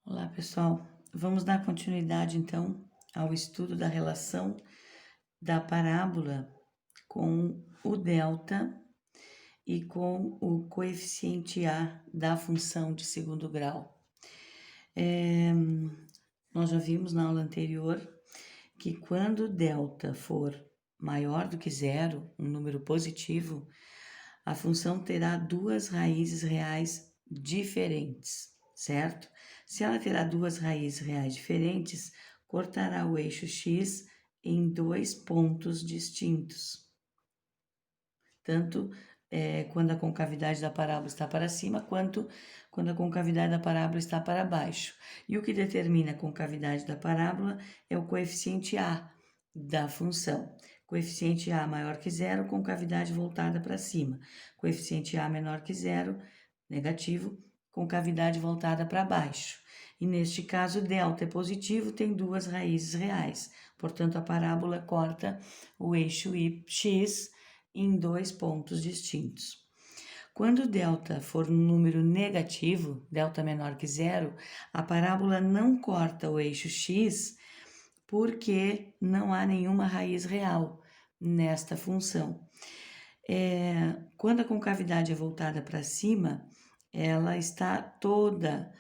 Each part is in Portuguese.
Olá, pessoal. Vamos dar continuidade, então, ao estudo da relação da parábola com o delta e com o coeficiente A da função de segundo grau. Nós já vimos na aula anterior que quando delta for maior do que zero, um número positivo, a função terá duas raízes reais diferentes, certo? Se ela terá duas raízes reais diferentes, cortará o eixo x em dois pontos distintos. Tanto quando a concavidade da parábola está para cima, quanto quando a concavidade da parábola está para baixo. E o que determina a concavidade da parábola é o coeficiente A da função. Coeficiente A maior que zero, concavidade voltada para cima. Coeficiente A menor que zero, negativo, concavidade voltada para baixo. E neste caso, delta é positivo, tem duas raízes reais. Portanto, a parábola corta o eixo x em dois pontos distintos. Quando delta for um número negativo, delta menor que zero, a parábola não corta o eixo x porque não há nenhuma raiz real nesta função. Quando a concavidade é voltada para cima, ela está toda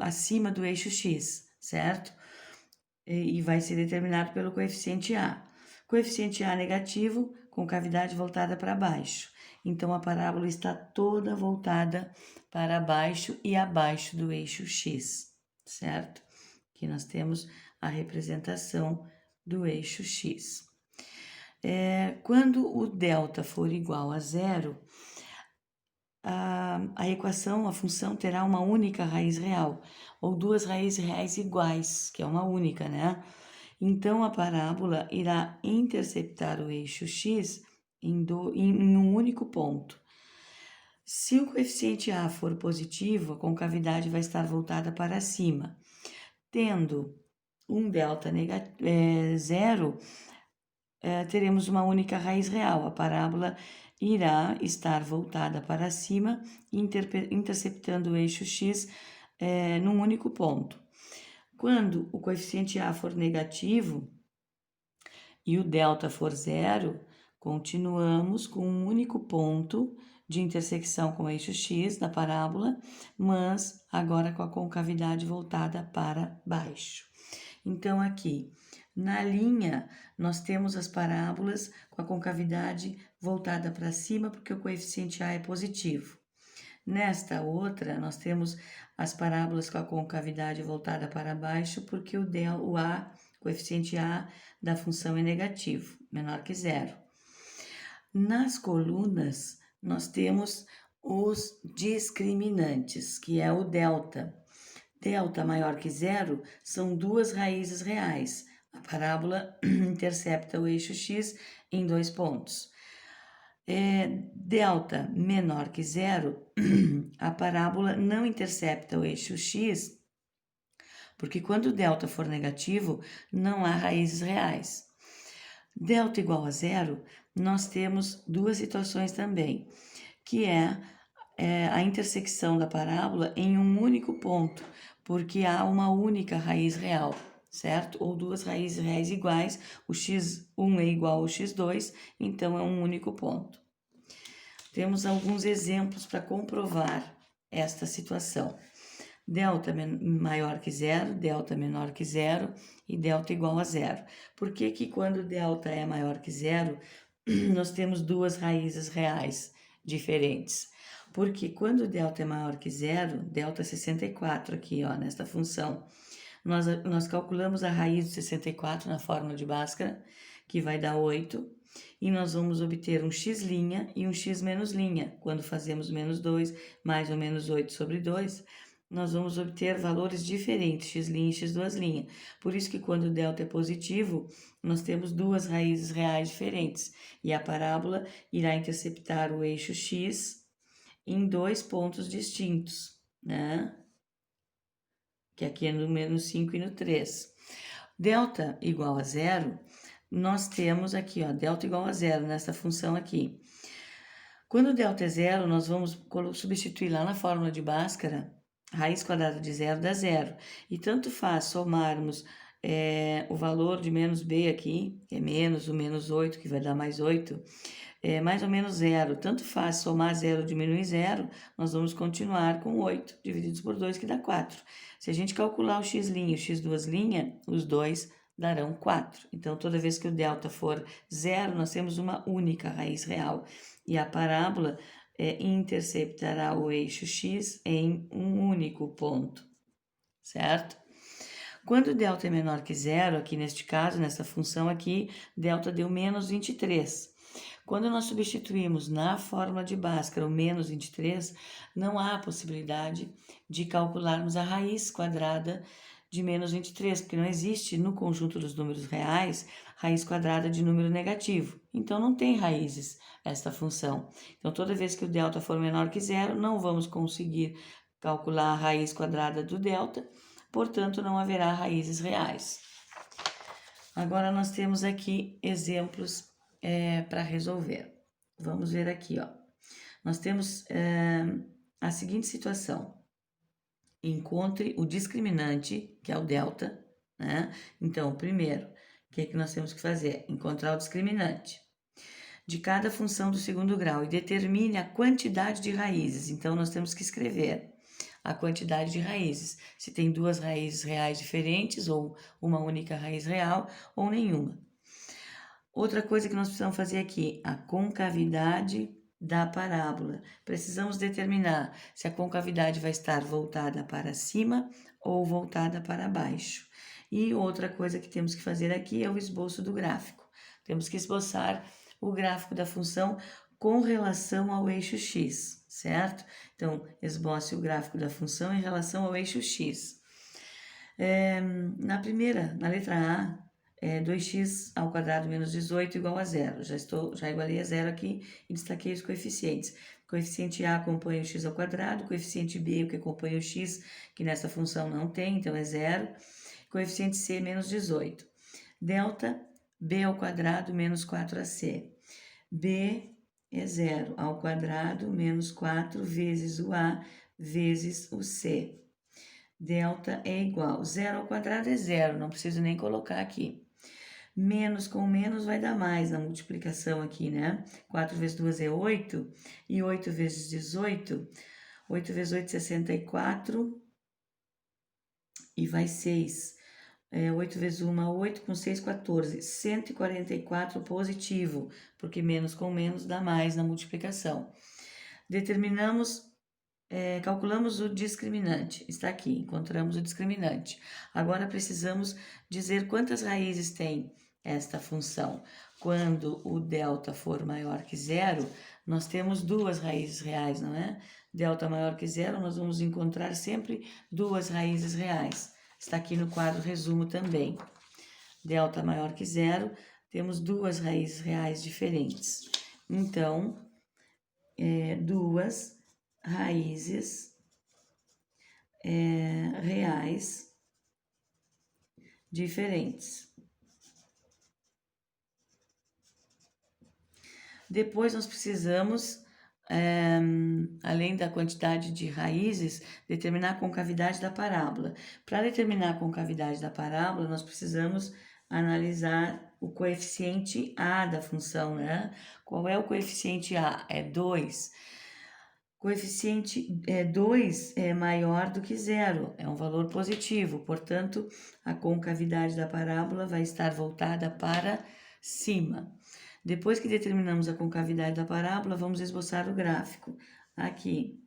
acima do eixo x, certo? E vai ser determinado pelo coeficiente A. Coeficiente A negativo, concavidade voltada para baixo. Então, a parábola está toda voltada para baixo e abaixo do eixo x, certo? Aqui nós temos a representação do eixo x. Quando o delta for igual a zero, a equação, a função terá uma única raiz real, ou duas raízes reais iguais, que é uma única, né? Então, a parábola irá interceptar o eixo x em um único ponto. Se o coeficiente A for positivo, a concavidade vai estar voltada para cima. Tendo um delta zero, teremos uma única raiz real. A parábola irá estar voltada para cima, interceptando o eixo x num único ponto. Quando o coeficiente A for negativo e o delta for zero, continuamos com um único ponto de intersecção com o eixo x da parábola, mas agora com a concavidade voltada para baixo. Então, aqui na linha, nós temos as parábolas com a concavidade voltada para cima, porque o coeficiente A é positivo. Nesta outra, nós temos as parábolas com a concavidade voltada para baixo, porque o coeficiente A da função é negativo, menor que zero. Nas colunas, nós temos os discriminantes, que é o delta. Delta maior que zero são duas raízes reais. A parábola intercepta o eixo x em dois pontos. Delta menor que zero, a parábola não intercepta o eixo x, porque quando delta for negativo, não há raízes reais. Delta igual a zero, nós temos duas situações também, que é a intersecção da parábola em um único ponto, porque há uma única raiz real, certo? Ou duas raízes reais iguais, o x1 é igual ao x2, então é um único ponto. Temos alguns exemplos para comprovar esta situação. Delta maior que zero, delta menor que zero e delta igual a zero. Por que que quando delta é maior que zero, nós temos duas raízes reais diferentes? Porque quando delta é maior que zero, delta 64 aqui, ó, nesta função, nós calculamos a raiz de 64 na fórmula de Bhaskara, que vai dar 8, e nós vamos obter um x' e um x menos linha. Quando fazemos menos 2 mais ou menos 8 sobre 2, nós vamos obter valores diferentes, x' e x2'. Por isso que quando o delta é positivo, nós temos duas raízes reais diferentes, e a parábola irá interceptar o eixo x em dois pontos distintos, né? Que aqui é no menos 5 e no 3. Delta igual a zero, nós temos aqui, ó, delta igual a zero nessa função aqui. Quando o delta é zero, nós vamos substituir lá na fórmula de Bhaskara, raiz quadrada de zero dá zero. E tanto faz somarmos o valor de menos b aqui, que é menos o menos 8, que vai dar mais 8, mais ou menos zero. Tanto faz somar zero, diminuir zero, nós vamos continuar com 8 divididos por 2, que dá 4. Se a gente calcular o x' e o x duas linhas, os dois darão 4. Então, toda vez que o delta for zero, nós temos uma única raiz real. E a parábola interceptará o eixo x em um único ponto, certo? Quando delta é menor que zero, aqui neste caso, nessa função aqui, delta deu menos 23. Quando nós substituímos na fórmula de Bhaskara o menos 23, não há possibilidade de calcularmos a raiz quadrada de menos 23, porque não existe no conjunto dos números reais raiz quadrada de número negativo. Então, não tem raízes esta função. Então, toda vez que o delta for menor que zero, não vamos conseguir calcular a raiz quadrada do delta, portanto, não haverá raízes reais. Agora, nós temos aqui exemplos para resolver. Vamos ver aqui, ó. Nós temos a seguinte situação. Encontre o discriminante, que é o delta, né? Então, primeiro, o que nós temos que fazer? Encontrar o discriminante de cada função do segundo grau e determine a quantidade de raízes. Então, nós temos que escrever a quantidade de raízes. Se tem duas raízes reais diferentes, ou uma única raiz real, ou nenhuma. Outra coisa que nós precisamos fazer aqui, a concavidade da parábola. Precisamos determinar se a concavidade vai estar voltada para cima ou voltada para baixo. E outra coisa que temos que fazer aqui é o esboço do gráfico. Temos que esboçar o gráfico da função com relação ao eixo x, certo? Então, esboce o gráfico da função em relação ao eixo x. Na letra A, 2x ao quadrado menos 18 igual a zero. Já igualei a zero aqui e destaquei os coeficientes. O coeficiente A acompanha o x ao quadrado, o coeficiente B, o que acompanha o x, que nessa função não tem, então é zero. Coeficiente C, menos 18. Delta, B ao quadrado menos 4AC. B é zero ao quadrado menos 4 vezes o A vezes o C. Delta é igual, zero ao quadrado é zero, não preciso nem colocar aqui. Menos com menos vai dar mais na multiplicação aqui, né? 4 vezes 2 é 8, e 8 vezes 18, 8 vezes 8 é 64, e vai 6. 8 vezes 1 é 8, com 6, 14. 144 positivo, porque menos com menos dá mais na multiplicação. Calculamos o discriminante, está aqui, encontramos o discriminante. Agora precisamos dizer quantas raízes tem esta função. Quando o delta for maior que zero, nós temos duas raízes reais, não é? Delta maior que zero, nós vamos encontrar sempre duas raízes reais. Está aqui no quadro resumo também. Delta maior que zero, temos duas raízes reais diferentes. Então, duas raízes reais diferentes. Depois nós precisamos, além da quantidade de raízes, determinar a concavidade da parábola. Para determinar a concavidade da parábola, nós precisamos analisar o coeficiente A da função, né? Qual é o coeficiente A? É 2. Coeficiente 2 é maior do que zero, é um valor positivo, portanto, a concavidade da parábola vai estar voltada para cima. Depois que determinamos a concavidade da parábola, vamos esboçar o gráfico. Aqui,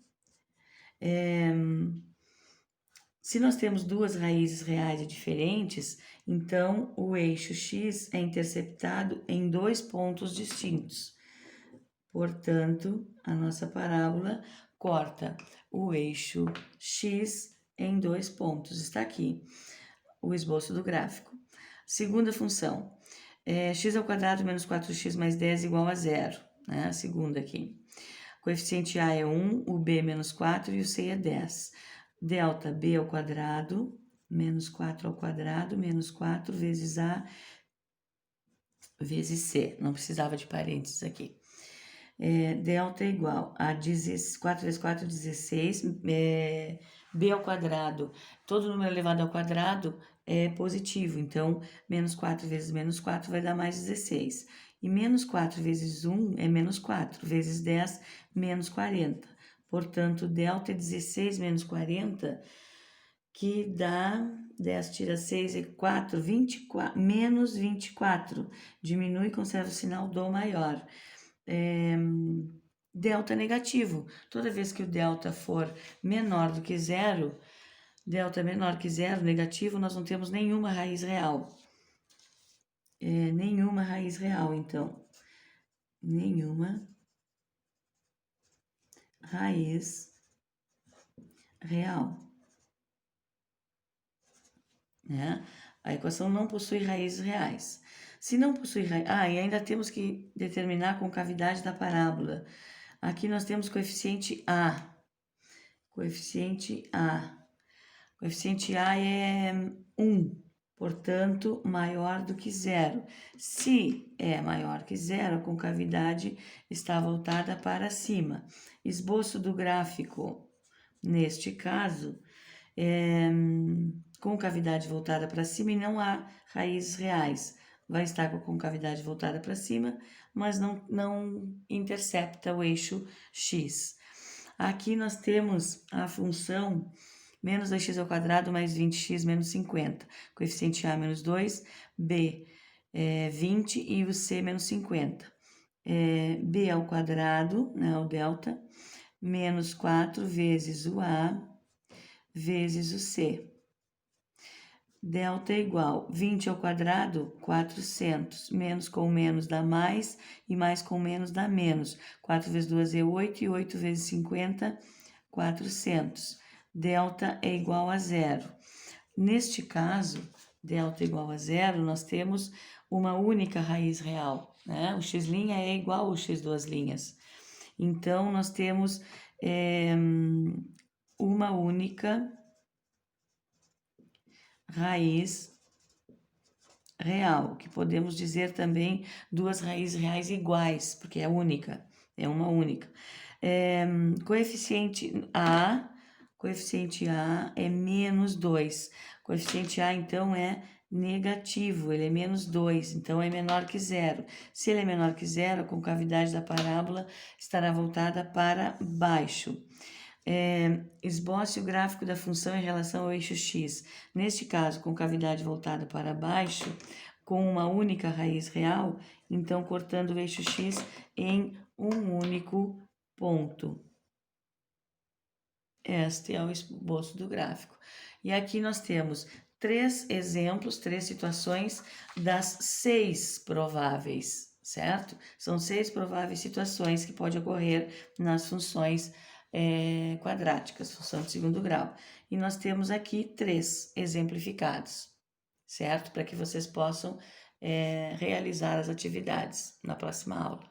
se nós temos duas raízes reais diferentes, então o eixo x é interceptado em dois pontos distintos. Portanto, a nossa parábola corta o eixo x em dois pontos. Está aqui o esboço do gráfico. Segunda função, x ao quadrado menos 4x mais 10 igual a zero. Né? A segunda aqui. O coeficiente A é 1, o B é menos 4 e o C é 10. Delta B ao quadrado menos 4 ao quadrado menos 4 vezes A vezes C. Não precisava de parênteses aqui. delta é igual a 4 vezes 4, 16, b ao quadrado. Todo número elevado ao quadrado é positivo, então menos 4 vezes menos 4 vai dar mais 16. E menos 4 vezes 1 é menos 4, vezes 10, menos 40. Portanto, delta é 16 menos 40, que dá 10 tira 6 é 4, 24, menos 24. Diminui e conserva o sinal do maior. Delta negativo. Toda vez que o delta for menor do que zero, delta menor que zero, negativo, nós não temos nenhuma raiz real. Nenhuma raiz real, então. Nenhuma raiz real. Né? A equação não possui raízes reais. Se não possui raiz... e ainda temos que determinar a concavidade da parábola. Aqui nós temos coeficiente A. Coeficiente A. Coeficiente A é 1, portanto, maior do que zero. Se é maior que zero, a concavidade está voltada para cima. Esboço do gráfico, neste caso, concavidade voltada para cima e não há raízes reais. Vai estar com a concavidade voltada para cima, mas não intercepta o eixo x. Aqui nós temos a função menos 2x ao quadrado mais 20x menos 50. Coeficiente A menos 2, B 20 e o C menos 50. B ao quadrado, né, o delta, menos 4 vezes o A vezes o C. Delta é igual 20 ao quadrado, 400. Menos com menos dá mais e mais com menos dá menos. 4 vezes 2 é 8 e 8 vezes 50, 400. Delta é igual a zero. Neste caso, delta é igual a zero, nós temos uma única raiz real, né? O x' é igual ao x duas linhas. Então, nós temos uma única raiz real, que podemos dizer também duas raízes reais iguais, porque é única, é uma única. Coeficiente A é menos 2. Coeficiente A, então, é negativo, ele é menos 2, então é menor que zero. Se ele é menor que zero, a concavidade da parábola estará voltada para baixo. Esboce o gráfico da função em relação ao eixo x. Neste caso, concavidade voltada para baixo, com uma única raiz real, então cortando o eixo x em um único ponto. Este é o esboço do gráfico. E aqui nós temos 3 exemplos, 3 situações das 6 prováveis, certo? São 6 prováveis situações que podem ocorrer nas funções quadráticas, função de segundo grau. E nós temos aqui 3 exemplificados, certo? Para que vocês possam realizar as atividades na próxima aula.